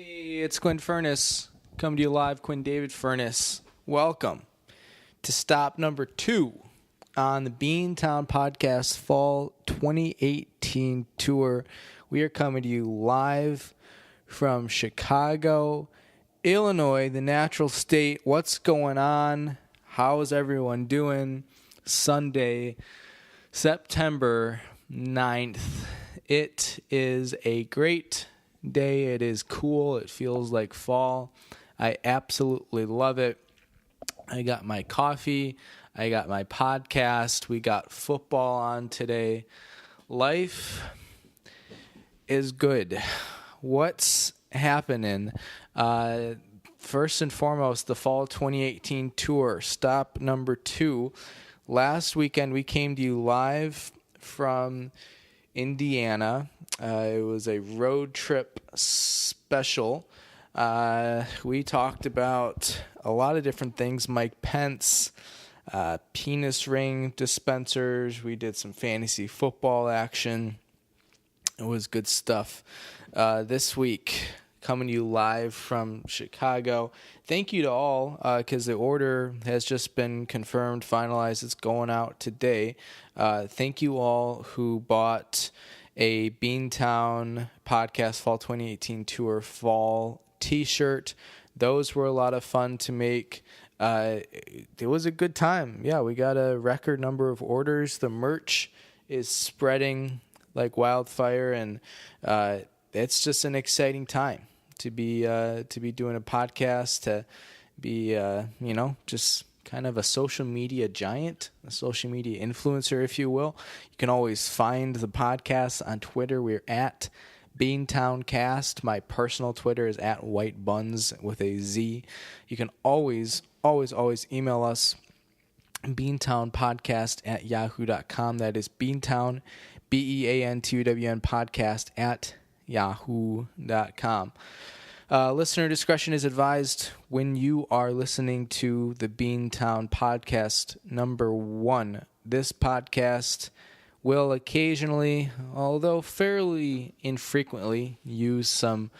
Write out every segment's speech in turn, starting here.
Hey, it's Quinn Furness. Coming to you live, Quinn David Furness. Welcome to stop number 2 on the Beantown Podcast Fall 2018 tour. We are coming to you live from Chicago, Illinois, the natural state. What's going on? How is everyone doing? Sunday, September 9th. It is a great day. It is cool. It feels like fall. I absolutely love it. I got my coffee. I got my podcast. We got football on today. Life is good. What's happening? First and foremost, the fall 2018 tour, stop number 2. Last weekend, we came to you live from Indiana. It was a road trip special. We talked about a lot of different things. Mike Pence, penis ring dispensers. We did some fantasy football action. It was good stuff. This week, coming to you live from Chicago. Thank you to all, because the order has just been confirmed, finalized. It's going out today. Thank you all who bought a Beantown Podcast Fall 2018 Tour Fall t-shirt. Those were a lot of fun to make. It was a good time. Yeah, we got a record number of orders. The merch is spreading like wildfire, and it's just an exciting time to be doing a podcast, to be just kind of a social media giant, a social media influencer, if you will. You can always find the podcast on Twitter. We're at BeantownCast. My personal Twitter is at WhiteBuns with a Z. You can always email us, BeantownPodcast@yahoo.com. That is Beantown, BeanTown podcast at yahoo.com. Listener discretion is advised when you are listening to the Beantown Podcast number 1. This podcast will occasionally, although fairly infrequently, use some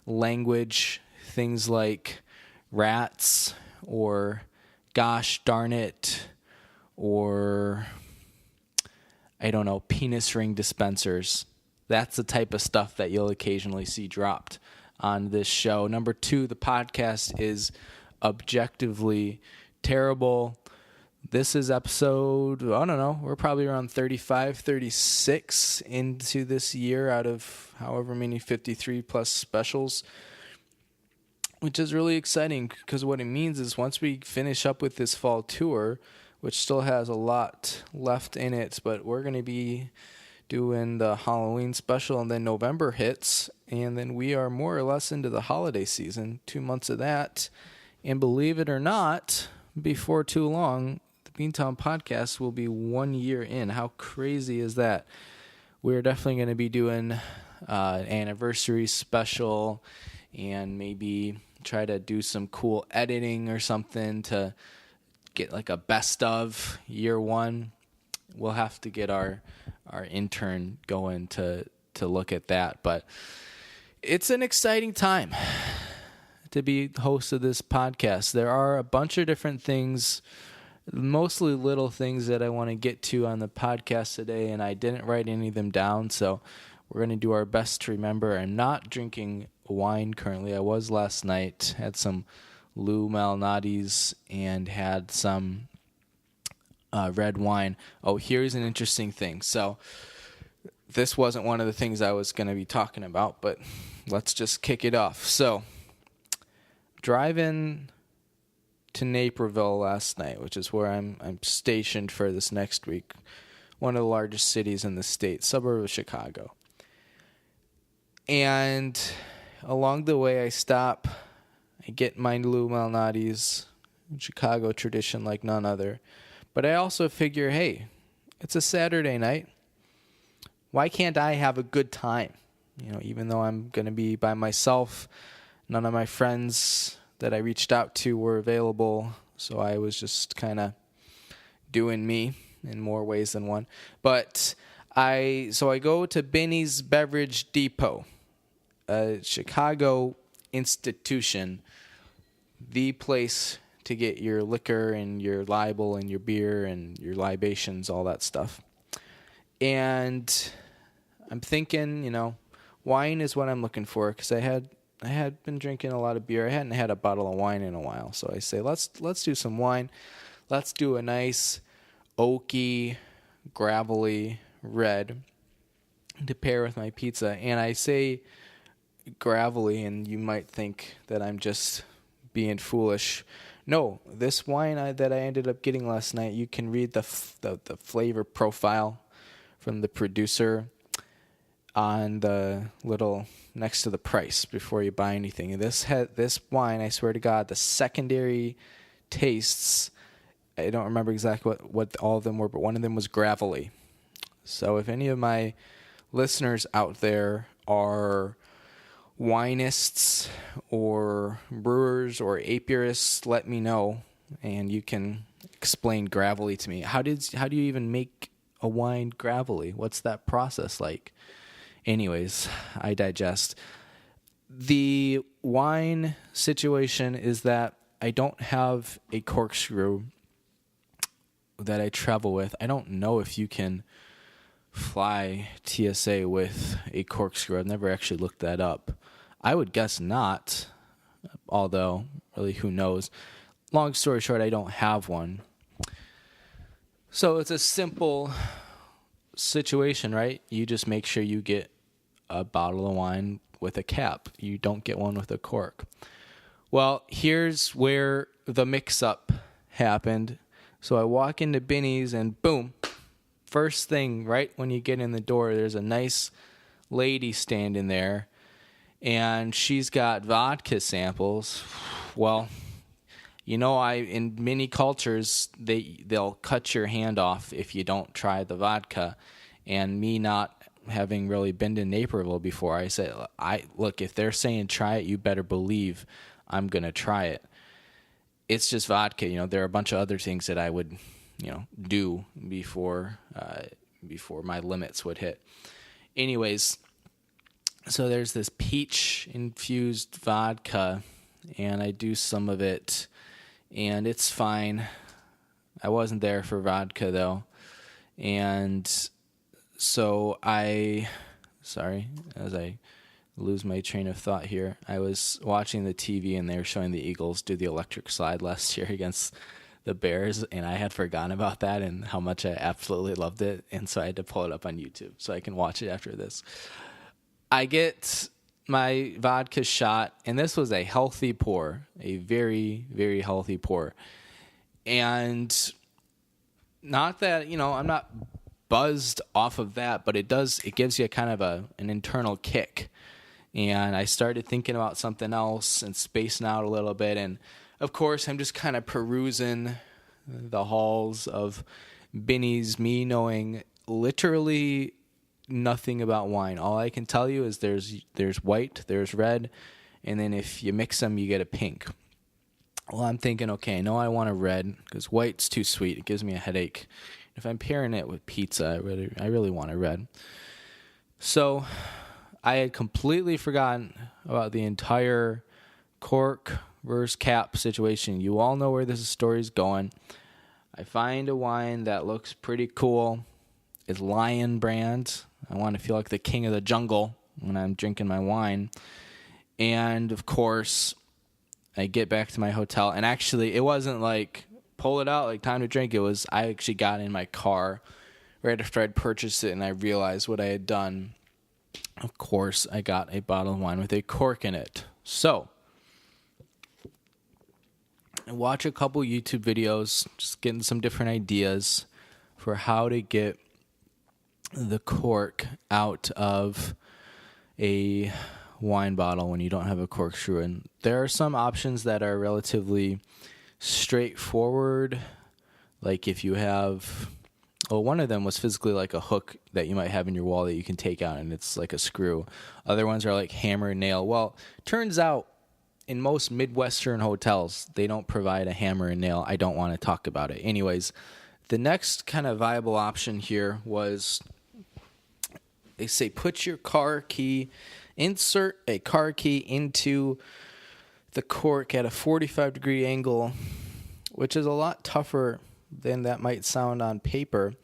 language, things like rats or gosh darn it, or I don't know, penis ring dispensers. That's the type of stuff that you'll occasionally see dropped on this show. Number 2, the podcast is objectively terrible. This is episode, I don't know, we're probably around 35, 36 into this year out of however many 53 plus specials, which is really exciting because what it means is once we finish up with this fall tour, which still has a lot left in it, but we're going to be doing the Halloween special, and then November hits, and then we are more or less into the holiday season, 2 months of that. And believe it or not, before too long, the Beantown Podcast will be 1 year in. How crazy is that? We're definitely going to be doing an anniversary special and maybe try to do some cool editing or something to get like a best of year 1. We'll have to get our intern going to look at that. But it's an exciting time to be host of this podcast. There are a bunch of different things, mostly little things that I want to get to on the podcast today, and I didn't write any of them down, so we're going to do our best to remember. I'm not drinking wine currently. I was last night, had some Lou Malnati's and had some red wine. Oh, here's an interesting thing. So this wasn't one of the things I was going to be talking about, but let's just kick it off. So driving to Naperville last night, which is where I'm stationed for this next week, one of the largest cities in the state, suburb of Chicago. And along the way I stop, I get my Lou Malnati's, Chicago tradition like none other. But I also figure, hey, it's a Saturday night. Why can't I have a good time? Even though I'm going to be by myself, none of my friends that I reached out to were available, so I was just kind of doing me in more ways than one. But I go to Benny's Beverage Depot, a Chicago institution, the place to get your liquor and your libel and your beer and your libations, all that stuff. And I'm thinking, wine is what I'm looking for, because I had been drinking a lot of beer. I hadn't had a bottle of wine in a while. So I say, let's do some wine. Let's do a nice oaky, gravelly red to pair with my pizza. And I say gravelly, and you might think that I'm just being foolish. No, this wine that I ended up getting last night, you can read the flavor profile from the producer on the little next to the price before you buy anything. And this wine, I swear to God, the secondary tastes, I don't remember exactly what all of them were, but one of them was gravelly. So if any of my listeners out there are winists or brewers or apiarists, let me know, and you can explain gravelly to me. How do you even make a wine gravelly? What's that process like? Anyways, I digest. The wine situation is that I don't have a corkscrew that I travel with. I don't know if you can fly TSA with a corkscrew. I've never actually looked that up. I would guess not, although really who knows. Long story short, I don't have one. So it's a simple situation, right? You just make sure you get a bottle of wine with a cap. You don't get one with a cork. Well, here's where the mix-up happened. So I walk into Binny's and boom, first thing, right when you get in the door, there's a nice lady standing there, and she's got vodka samples. Well, in many cultures, they'll cut your hand off if you don't try the vodka. And me not having really been to Naperville before, I said, look, if they're saying try it, you better believe I'm going to try it. It's just vodka. There are a bunch of other things that I would, do before my limits would hit. Anyways, so there's this peach-infused vodka, and I do some of it, and it's fine. I wasn't there for vodka, though. And so as I lose my train of thought here, I was watching the TV, and they were showing the Eagles do the electric slide last year against the Bears, and I had forgotten about that and how much I absolutely loved it, and so I had to pull it up on YouTube so I can watch it after this. I get my vodka shot, and this was a healthy pour, a very, very healthy pour. And not that, I'm not buzzed off of that, but it gives you kind of an internal kick. And I started thinking about something else and spacing out a little bit. And of course, I'm just kind of perusing the halls of Binny's, me knowing literally nothing about wine. All I can tell you is there's white, there's red, and then if you mix them, you get a pink. Well, I'm thinking, okay, no, I want a red because white's too sweet. It gives me a headache. If I'm pairing it with pizza, I really want a red. So I had completely forgotten about the entire cork versus cap situation. You all know where this story's going. I find a wine that looks pretty cool. It's Lion brand. I want to feel like the king of the jungle when I'm drinking my wine. And, of course, I get back to my hotel. And actually, it wasn't like, pull it out, like time to drink. It was, I actually got in my car right after I'd purchased it, and I realized what I had done. Of course, I got a bottle of wine with a cork in it. So I watch a couple YouTube videos, just getting some different ideas for how to get the cork out of a wine bottle when you don't have a corkscrew. And there are some options that are relatively straightforward. Like if you have, one of them was physically like a hook that you might have in your wall that you can take out and it's like a screw. Other ones are like hammer and nail. Well, turns out in most Midwestern hotels, they don't provide a hammer and nail. I don't want to talk about it. Anyways, the next kind of viable option here was, they say put your car key, insert a car key into the cork at a 45-degree angle, which is a lot tougher than that might sound on paper.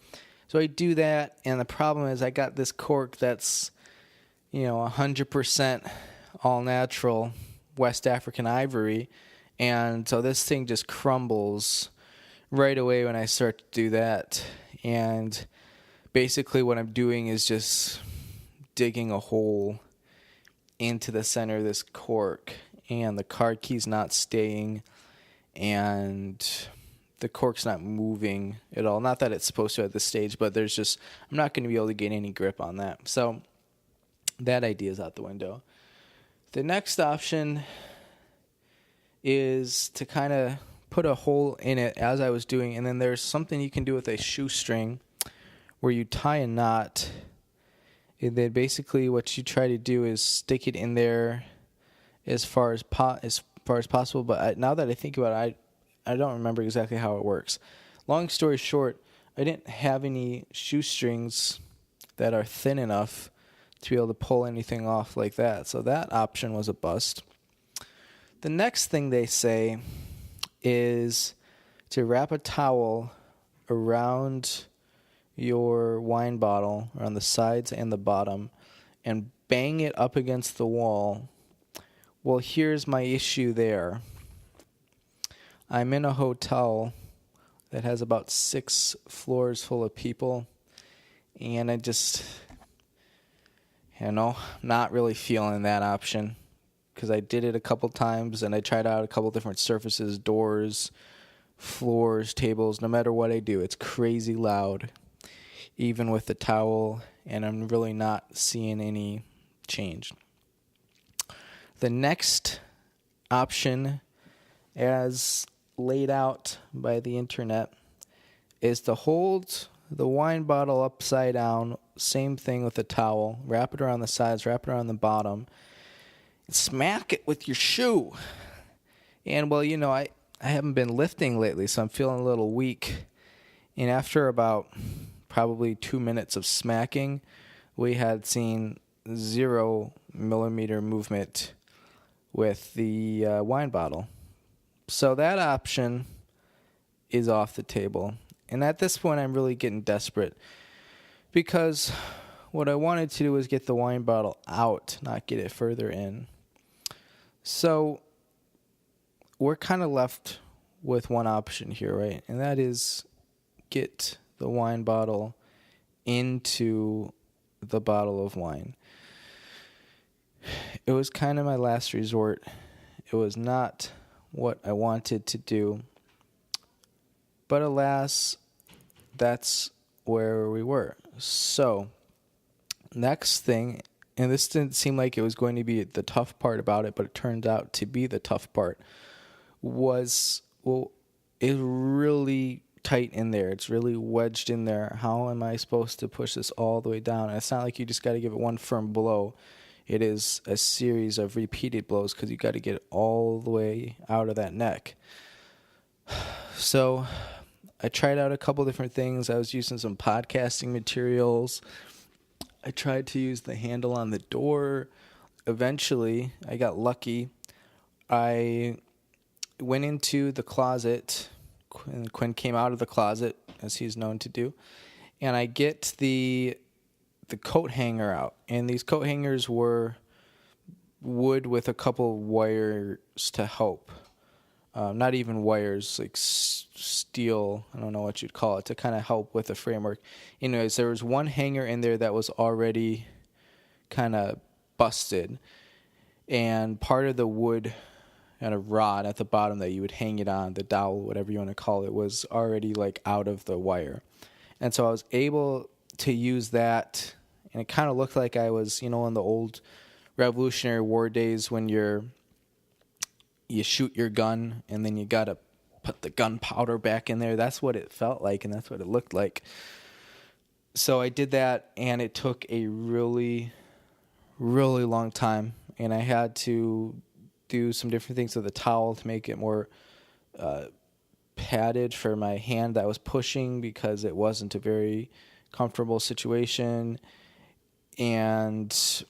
So I do that, and the problem is I got this cork that's, 100% all natural West African ivory, and so this thing just crumbles right away when I start to do that. And basically what I'm doing is just digging a hole into the center of this cork, and the card key's not staying, and the cork's not moving at all. Not that it's supposed to at this stage, but I'm not going to be able to get any grip on that. So that idea is out the window. The next option is to kind of put a hole in it as I was doing, and then there's something you can do with a shoestring where you tie a knot, and then basically what you try to do is stick it in there as far as possible. But now that I think about it, I don't remember exactly how it works. Long story short, I didn't have any shoestrings that are thin enough to be able to pull anything off like that. So that option was a bust. The next thing they say is to wrap a towel around your wine bottle, around the sides and the bottom, and bang it up against the wall. Well, here's my issue there. I'm in a hotel that has about 6 floors full of people, and I just, not really feeling that option, because I did it a couple times, and I tried out a couple different surfaces, doors, floors, tables. No matter what I do, it's crazy loud, even with the towel, and I'm really not seeing any change. The next option, as laid out by the internet, is to hold the wine bottle upside down, same thing with the towel, wrap it around the sides, wrap it around the bottom, and smack it with your shoe. And I haven't been lifting lately, so I'm feeling a little weak, and after about probably 2 minutes of smacking, we had seen 0 millimeter movement with the wine bottle. So that option is off the table. And at this point, I'm really getting desperate, because what I wanted to do was get the wine bottle out, not get it further in. So we're kind of left with one option here, right? And that is get the wine bottle into the bottle of wine. It was kind of my last resort. It was not what I wanted to do. But alas, that's where we were. So, next thing, and this didn't seem like it was going to be the tough part about it, but it turned out to be the tough part, was, it's really tight in there. It's really wedged in there. How am I supposed to push this all the way down? And it's not like you just got to give it one firm blow. It is a series of repeated blows, because you got to get it all the way out of that neck. So I tried out a couple different things. I was using some podcasting materials. I tried to use the handle on the door. Eventually, I got lucky. I went into the closet. Quinn came out of the closet, as he's known to do. And I get the coat hanger out. And these coat hangers were wood with a couple wires to help. Not even wires, like steel, I don't know what you'd call it, to kind of help with the framework. Anyways, there was one hanger in there that was already kind of busted. And part of the wood and a rod at the bottom that you would hang it on, the dowel, whatever you want to call it, was already like out of the wire. And so I was able to use that, and it kind of looked like I was, in the old Revolutionary War days when you shoot your gun and then you got to put the gunpowder back in there. That's what it felt like, and that's what it looked like. So I did that, and it took a really, really long time, and I had to do some different things with the towel to make it more padded for my hand that was pushing, because it wasn't a very comfortable situation. And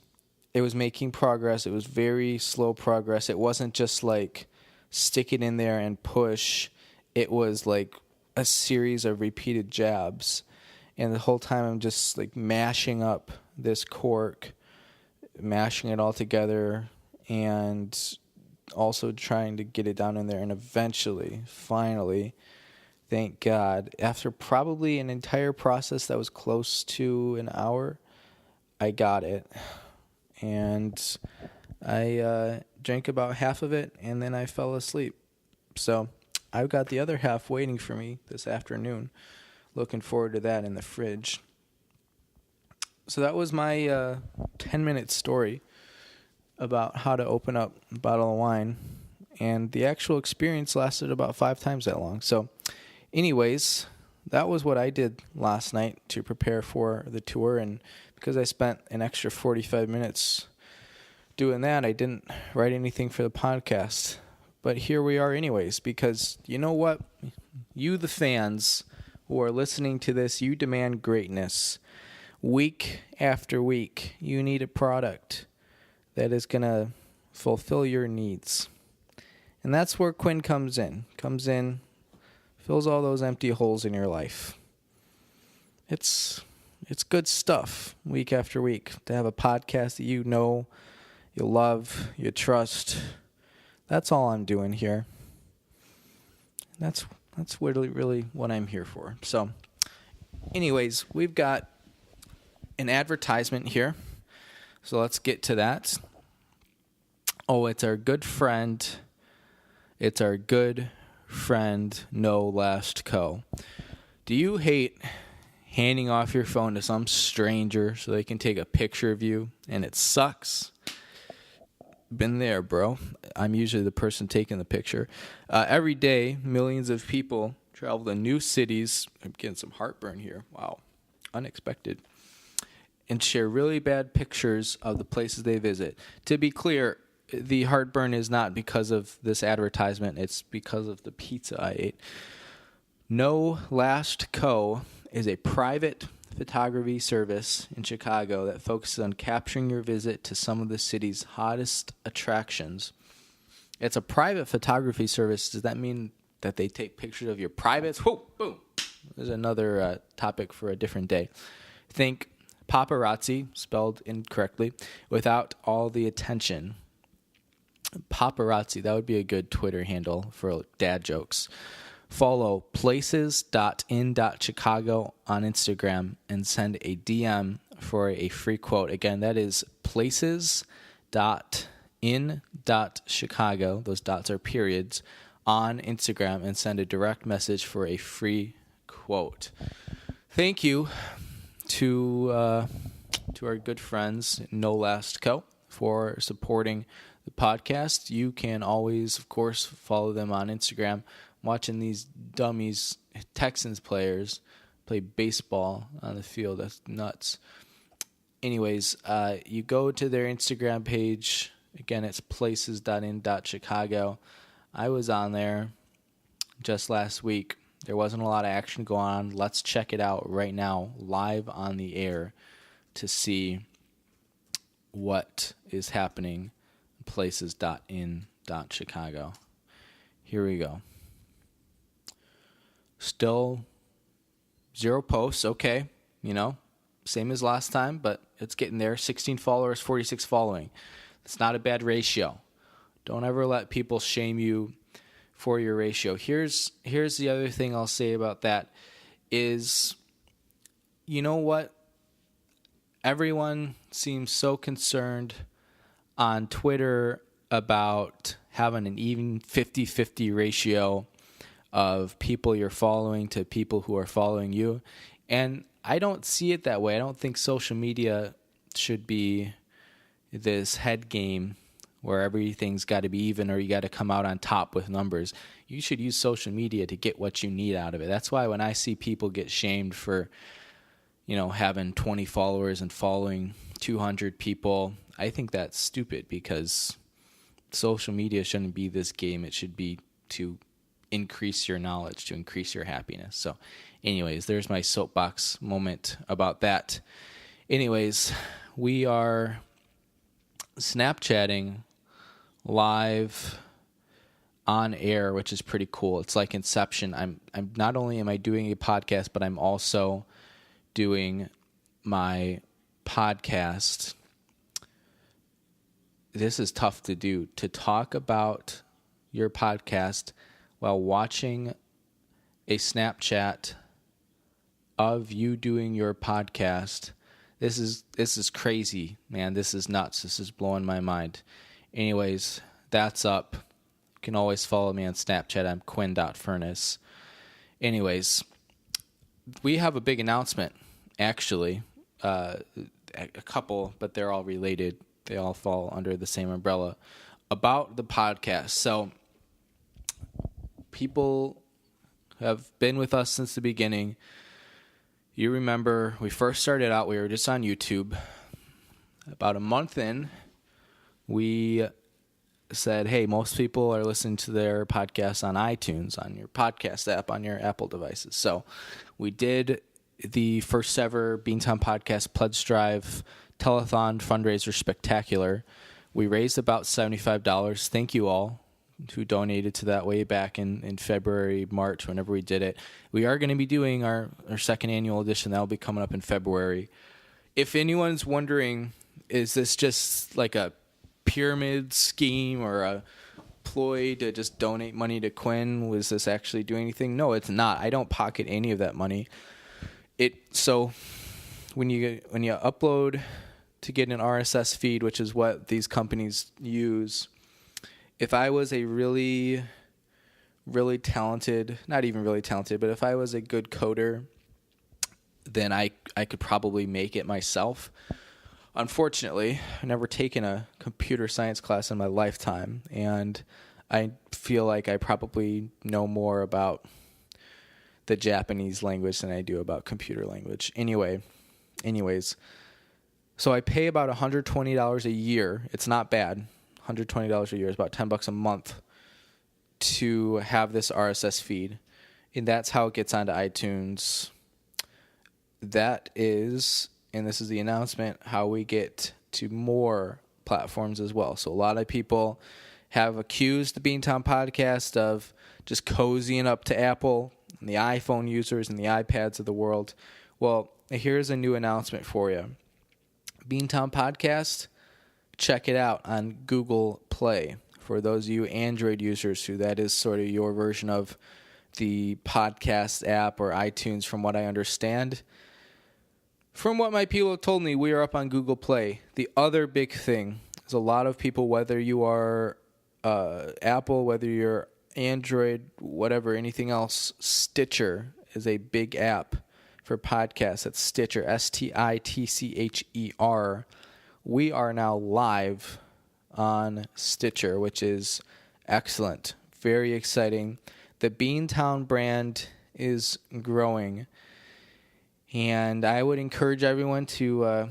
it was making progress. It was very slow progress. It wasn't just like stick it in there and push. It was like a series of repeated jabs. And the whole time I'm just like mashing up this cork, mashing it all together, and also trying to get it down in there. And eventually, finally, thank God, after probably an entire process that was close to an hour, I got it. And I drank about half of it, and then I fell asleep. So I've got the other half waiting for me this afternoon. Looking forward to that in the fridge. So that was my 10-minute story about how to open up a bottle of wine. And the actual experience lasted about 5 times that long. So anyways, that was what I did last night to prepare for the tour. And because I spent an extra 45 minutes doing that, I didn't write anything for the podcast. But here we are anyways, because you know what? You, the fans who are listening to this, you demand greatness. Week after week, you need a product that is going to fulfill your needs. And that's where Quinn comes in. Fills all those empty holes in your life. It's good stuff week after week to have a podcast that you know, you love, you trust. That's all I'm doing here. That's really what I'm here for. So, anyways, we've got an advertisement here. So let's get to that. Oh, it's our good friend. It's our good friend, No Last Co. Do you hate handing off your phone to some stranger so they can take a picture of you and it sucks? Been there, bro. I'm usually the person taking the picture. Every day, millions of people travel to new cities. I'm getting some heartburn here. Wow. Unexpected. And share really bad pictures of the places they visit. To be clear, the heartburn is not because of this advertisement. It's because of the pizza I ate. No Last Co. is a private photography service in Chicago that focuses on capturing your visit to some of the city's hottest attractions. It's a private photography service. Does that mean that they take pictures of your privates? Whoa, boom. There's another topic for a different day. Think paparazzi, spelled incorrectly, without all the attention. Paparazzi, that would be a good Twitter handle for dad jokes. Follow places.in.chicago on Instagram and send a DM for a free quote. Again, that is places.in.chicago. Those dots are periods on Instagram, and send a direct message for a free quote. Thank you to our good friends, No Last Co., for supporting the podcast. You can always, of course, follow them on Instagram. Watching these dummies, Texans players, play baseball on the field. That's nuts. Anyways, you go to their Instagram page. Again, it's places.in.chicago. I was on there just last week. There wasn't a lot of action going on. Let's check it out right now, live on the air, to see what is happening. Places.in.chicago. Here we go. Still 0 posts, okay, same as last time, but it's getting there. 16 followers, 46 following. It's not a bad ratio. Don't ever let people shame you for your ratio. Here's the other thing I'll say about that is, you know what? Everyone seems so concerned on Twitter about having an even 50-50 ratio of people you're following to people who are following you. And I don't see it that way. I don't think social media should be this head game where everything's got to be even or you got to come out on top with numbers. You should use social media to get what you need out of it. That's why when I see people get shamed for, having 20 followers and following 200 people, I think that's stupid, because social media shouldn't be this game. It should be to increase your knowledge, to increase your happiness. So anyways, there's my soapbox moment about that. Anyways, we are Snapchatting live on air, which is pretty cool. It's like Inception. I'm not only am I doing a podcast, but I'm also doing my podcast. This is tough to do, to talk about your podcast while watching a Snapchat of you doing your podcast. This is crazy, man. This is nuts. This is blowing my mind. Anyways, that's up. You can always follow me on Snapchat. I'm Quinn.Furness. Anyways, we have a big announcement, actually. A couple, but they're all related. They all fall under the same umbrella about the podcast. So people have been with us since the beginning. You remember we first started out, we were just on YouTube. About a month in, we said, hey, most people are listening to their podcasts on iTunes, on your podcast app, on your Apple devices. So we did the first ever Beantown Podcast Pledge Drive Telethon Fundraiser Spectacular. We raised about $75. Thank you all who donated to that way back in February, March, whenever we did it. We are going to be doing our second annual edition. That will be coming up in February. If anyone's wondering, is this just like a pyramid scheme or a ploy to just donate money to Quinn? Was this actually doing anything? No, it's not. I don't pocket any of that money. So when you upload to get an RSS feed, which is what these companies use, if I was a really, really talented, not even really talented, but if I was a good coder, then I could probably make it myself. Unfortunately, I've never taken a computer science class in my lifetime, and I feel like I probably know more about the Japanese language than I do about computer language. Anyways, so I pay about $120 a year. It's not bad. $120 a year is about $10 a month to have this RSS feed, and that's how it gets onto iTunes. That is, and this is the announcement, how we get to more platforms as well. So a lot of people have accused the Beantown podcast of just cozying up to Apple and the iPhone users and the iPads of the world. Well, here's a new announcement for you. Beantown podcast, check it out on Google Play. For those of you Android users who that is sort of your version of the podcast app or iTunes, from what I understand. From what my people have told me, we are up on Google Play. The other big thing is a lot of people, whether you are Apple, whether you're Android, whatever, anything else, Stitcher is a big app for podcasts. That's Stitcher, Stitcher. We are now live on Stitcher, which is excellent. Very exciting. The Beantown brand is growing, and I would encourage everyone to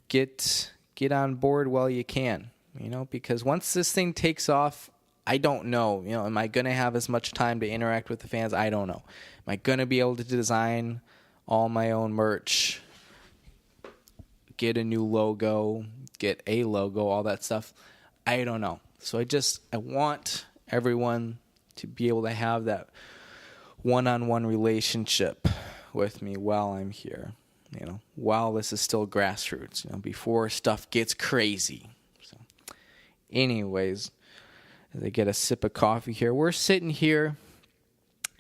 get on board while you can, because once this thing takes off, I don't know, am I going to have as much time to interact with the fans? I don't know. Am I going to be able to design all my own merch, get a new logo, get a logo, all that stuff? I don't know. So I want everyone to be able to have that one-on-one relationship with me while I'm here, while this is still grassroots, before stuff gets crazy. So anyways, as I get a sip of coffee here, we're sitting here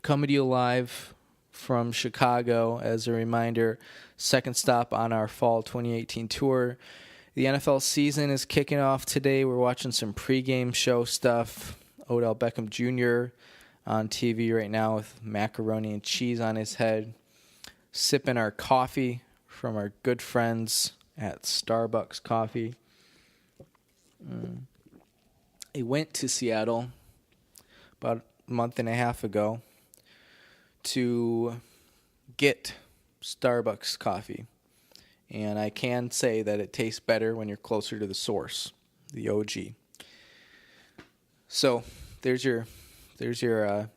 coming to you live from Chicago. As a reminder, second stop on our fall 2018 tour. The NFL season is kicking off today. We're watching some pregame show stuff. Odell Beckham Jr. on TV right now with macaroni and cheese on his head. Sipping our coffee from our good friends at Starbucks Coffee. I went to Seattle about a month and a half ago to get Starbucks coffee. And I can say that it tastes better when you're closer to the source, the OG. So there's your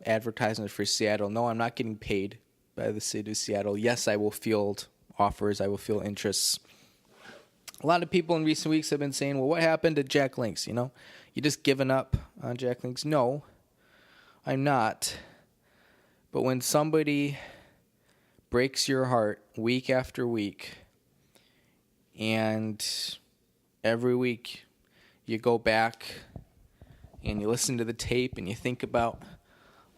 advertisement for Seattle. No, I'm not getting paid by the city of Seattle. Yes, I will field offers. I will field interests. A lot of people in recent weeks have been saying, well, what happened to Jack Links? You just given up on Jack Links? No, I'm not. But when somebody breaks your heart week after week, and every week you go back and you listen to the tape and you think about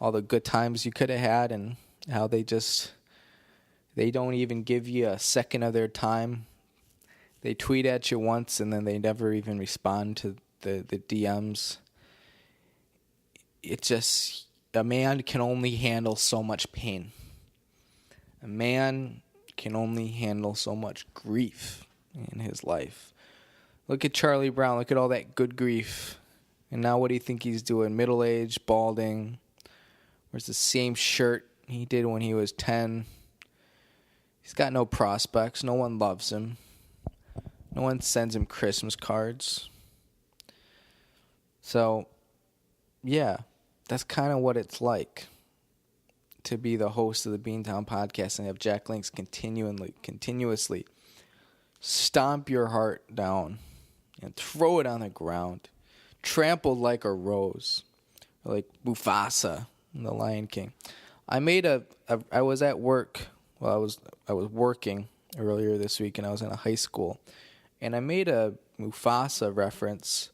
all the good times you could have had and how they don't even give you a second of their time. They tweet at you once and then they never even respond to the DMs. A man can only handle so much pain. A man can only handle so much grief in his life. Look at Charlie Brown. Look at all that good grief. And now what do you think he's doing? Middle-aged, balding. Wears the same shirt he did when he was 10. He's got no prospects. No one loves him. No one sends him Christmas cards. So, yeah, that's kind of what it's like to be the host of the Beantown podcast and have Jack Links continuously stomp your heart down and throw it on the ground, trampled like a rose, like Mufasa in The Lion King. I was at work. Well, I was working earlier this week, and I was in a high school, and I made a Mufasa reference,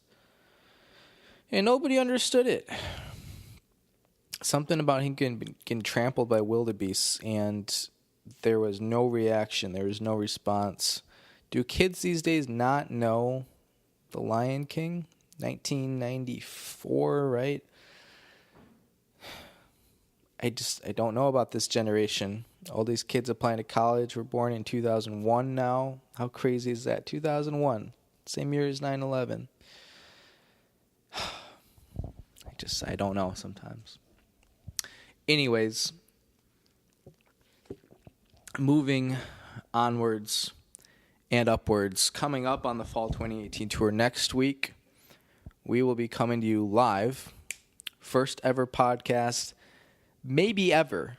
and nobody understood it. Something about him getting trampled by wildebeests, and there was no reaction. There was no response. Do kids these days not know The Lion King? 1994, right? I don't know about this generation. All these kids applying to college were born in 2001 now. How crazy is that? 2001, same year as 9/11. I don't know sometimes. Anyways, moving onwards and upwards, coming up on the Fall 2018 tour next week, we will be coming to you live, first ever podcast, maybe ever,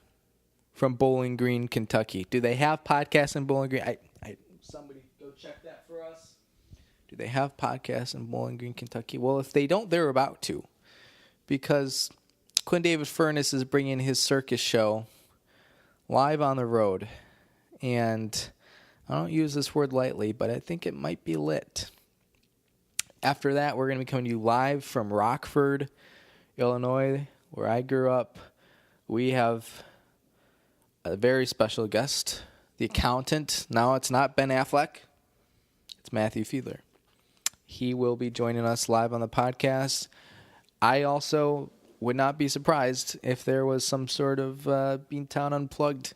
from Bowling Green, Kentucky. Do they have podcasts in Bowling Green? Somebody go check that for us. Do they have podcasts in Bowling Green, Kentucky? Well, if they don't, they're about to, because Quinn David Furness is bringing his circus show live on the road, and I don't use this word lightly, but I think it might be lit. After that, we're going to be coming to you live from Rockford, Illinois, where I grew up. We have a very special guest, the accountant. Now it's not Ben Affleck, it's Matthew Fiedler. He will be joining us live on the podcast. I also would not be surprised if there was some sort of Beantown Unplugged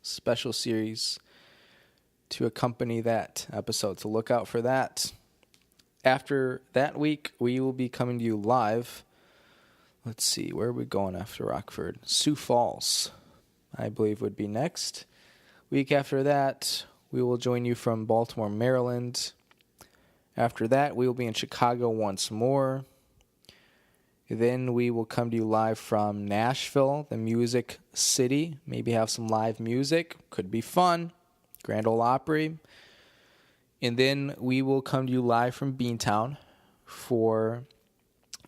special series to accompany that episode, so look out for that. After that week, we will be coming to you live. Let's see, where are we going after Rockford? Sioux Falls, I believe, would be next. Week after that, we will join you from Baltimore, Maryland. After that, we will be in Chicago once more. Then we will come to you live from Nashville, the Music City. Maybe have some live music. Could be fun. Grand Ole Opry. And then we will come to you live from Beantown for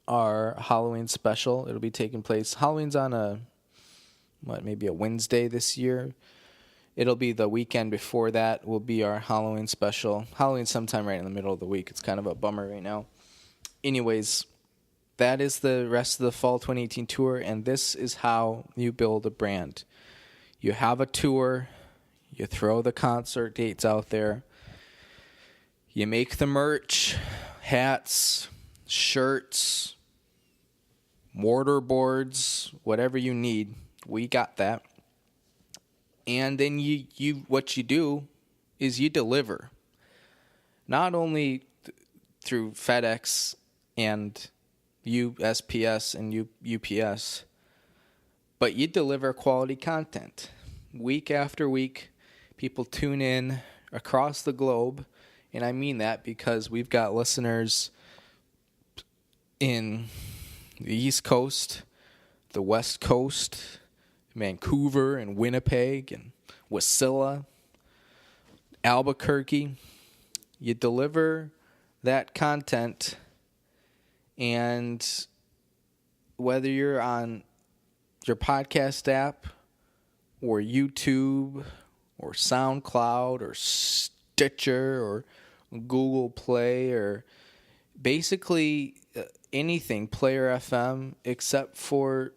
our Halloween special. It'll be taking place. Halloween's on maybe a Wednesday this year. It'll be the weekend before that will be our Halloween special. Halloween's sometime right in the middle of the week. It's kind of a bummer right now. Anyways, that is the rest of the Fall 2018 tour, and this is how you build a brand. You have a tour. You throw the concert dates out there. You make the merch, hats, shirts, mortar boards, whatever you need. We got that. And then what you do is you deliver. Not only through FedEx and USPS and UPS, but you deliver quality content. Week after week, people tune in across the globe, and I mean that because we've got listeners in the East Coast, the West Coast, Vancouver and Winnipeg and Wasilla, Albuquerque, You deliver that content, and whether you're on your podcast app or YouTube or SoundCloud or Stitcher or Google Play or basically anything, Player FM, except for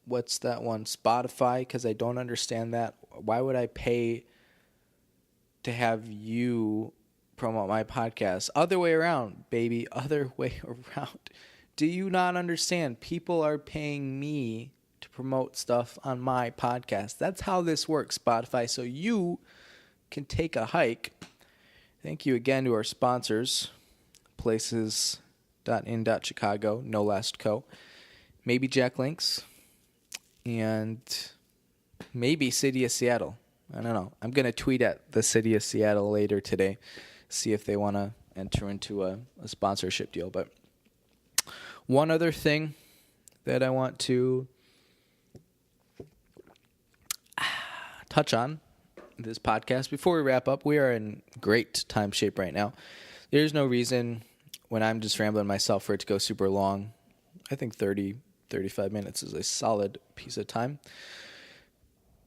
what's that one, Spotify, because I don't understand that. Why would I pay to have you promote my podcast? Other way around, baby. Other way around. Do you not understand? People are paying me to promote stuff on my podcast. That's how this works, Spotify. So you can take a hike. Thank you again to our sponsors, places.in.chicago, No Last Co. Maybe Jack Links, and maybe City of Seattle. I don't know. I'm going to tweet at the City of Seattle later today, see if they want to enter into a sponsorship deal. But one other thing that I want to touch on this podcast before we wrap up. We are in great time shape right now. There's no reason when I'm just rambling myself for it to go super long. I think 35 minutes is a solid piece of time.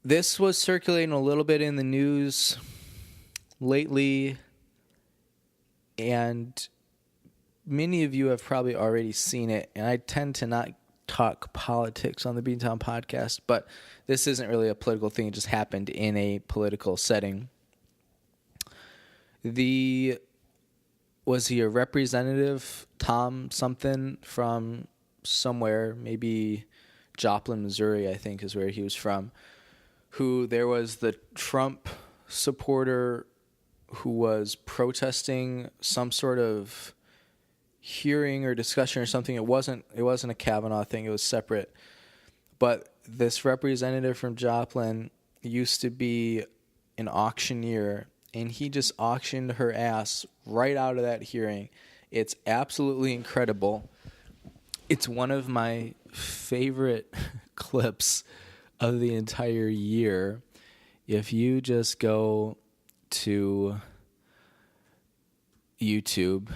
This was circulating a little bit in the news lately, and many of you have probably already seen it, and I tend to not talk politics on the Beantown podcast, but this isn't really a political thing. It just happened in a political setting. Was he a representative, Tom something, from somewhere, maybe Joplin, Missouri, I think is where he was from, who there was the Trump supporter who was protesting some sort of hearing or discussion or something. It wasn't a Kavanaugh thing. It was separate. But this representative from Joplin used to be an auctioneer, and he just auctioned her ass right out of that hearing. It's absolutely incredible. It's one of my favorite clips of the entire year. If you just go to YouTube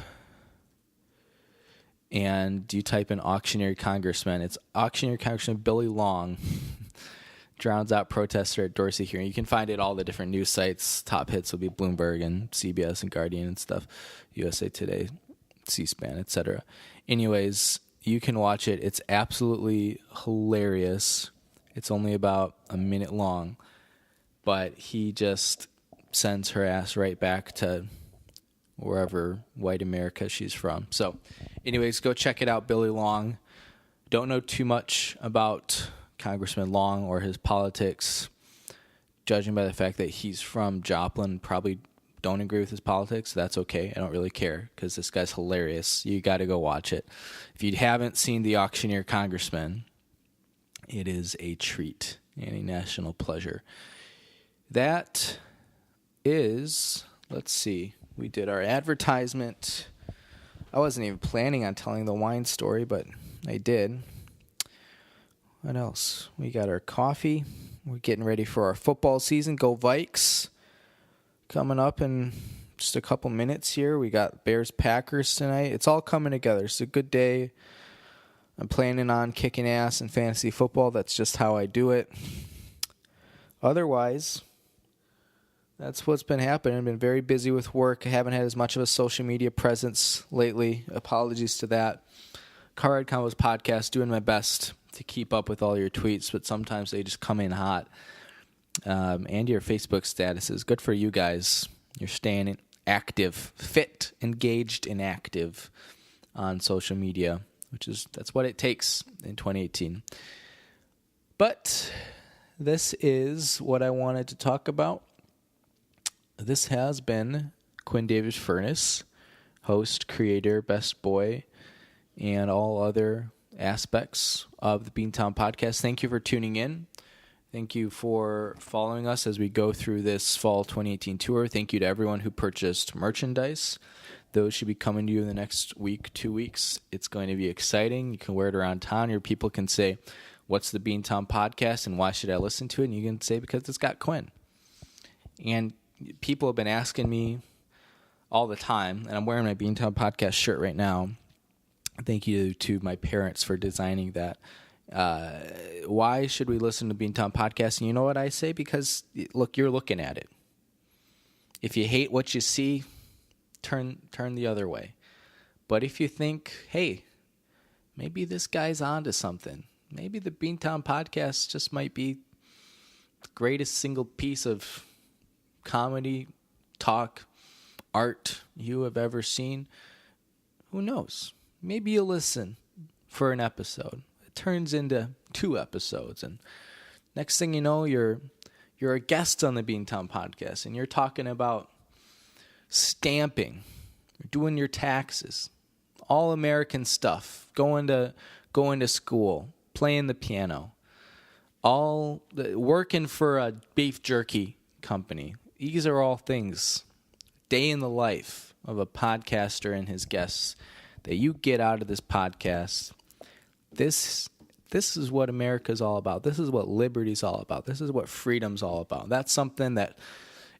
and you type in auctioneer congressman, it's auctioneer congressman Billy Long drowns out protester at Dorsey hearing. You can find it all the different news sites. Top hits will be Bloomberg and CBS and Guardian and stuff, USA Today, C-SPAN, etc. Anyways, you can watch it. It's absolutely hilarious. It's only about a minute long, but he just sends her ass right back to wherever white America she's from. So anyways, go check it out, Billy Long. Don't know too much about Congressman Long or his politics, judging by the fact that he's from Joplin. Probably don't agree with his politics. That's okay. I don't really care because this guy's hilarious. You got to go watch it. If you haven't seen The Auctioneer Congressman, it is a treat and a national pleasure. That is, let's see, we did our advertisement. I wasn't even planning on telling the wine story, but I did. What else? We got our coffee. We're getting ready for our football season. Go Vikes. Coming up in just a couple minutes here. We got Bears-Packers tonight. It's all coming together. It's a good day. I'm planning on kicking ass in fantasy football. That's just how I do it. Otherwise, that's what's been happening. I've been very busy with work. I haven't had as much of a social media presence lately. Apologies to that. Carrad Combos podcast, doing my best to keep up with all your tweets, but sometimes they just come in hot. And your Facebook statuses. Good for you guys. You're staying active, fit, engaged, and active on social media, that's what it takes in 2018. But this is what I wanted to talk about. This has been Quinn Davis Furness, host, creator, best boy, and all other aspects of the Beantown podcast. Thank you for tuning in. Thank you for following us as we go through this fall 2018 tour. Thank you to everyone who purchased merchandise. Those should be coming to you in the next week, 2 weeks. It's going to be exciting. You can wear it around town. Your people can say, what's the Beantown podcast and why should I listen to it? And you can say, because it's got Quinn. And people have been asking me all the time, and I'm wearing my Beantown podcast shirt right now. Thank you to my parents for designing that. Why should we listen to Beantown podcast? And you know what I say? Because, look, you're looking at it. If you hate what you see, turn the other way. But if you think, hey, maybe this guy's onto something, maybe the Beantown podcast just might be the greatest single piece of comedy, talk, art you have ever seen, who knows? Maybe you'll listen for an episode. It turns into 2 episodes, and next thing you know, you're a guest on the Beantown podcast, and you're talking about stamping, you're doing your taxes, all American stuff, going to school, playing the piano, working for a beef jerky company. These are all things, day in the life of a podcaster and his guests, that you get out of this podcast. This is what America's all about. This is what liberty's all about. This is what freedom's all about. That's something that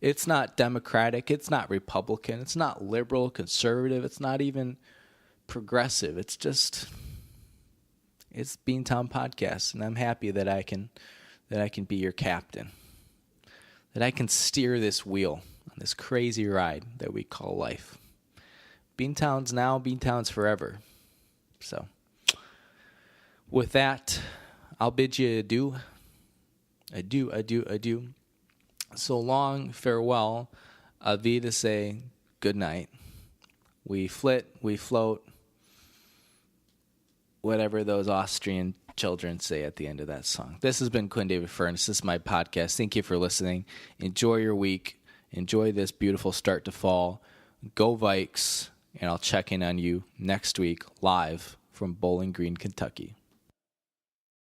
it's not Democratic, it's not Republican, it's not liberal, conservative, it's not even progressive. It's Beantown Podcast, and I'm happy that I can be your captain, that I can steer this wheel on this crazy ride that we call life. Beantown's now, Beantown's forever. So, with that, I'll bid you adieu. Adieu. So long, farewell. Avi to say good night. We flit, we float. Whatever those Austrian children say at the end of that song. This has been Quinn David Furness. This is my podcast. Thank you for listening. Enjoy your week. Enjoy this beautiful start to fall. Go Vikes. And I'll check in on you next week live from Bowling Green, Kentucky.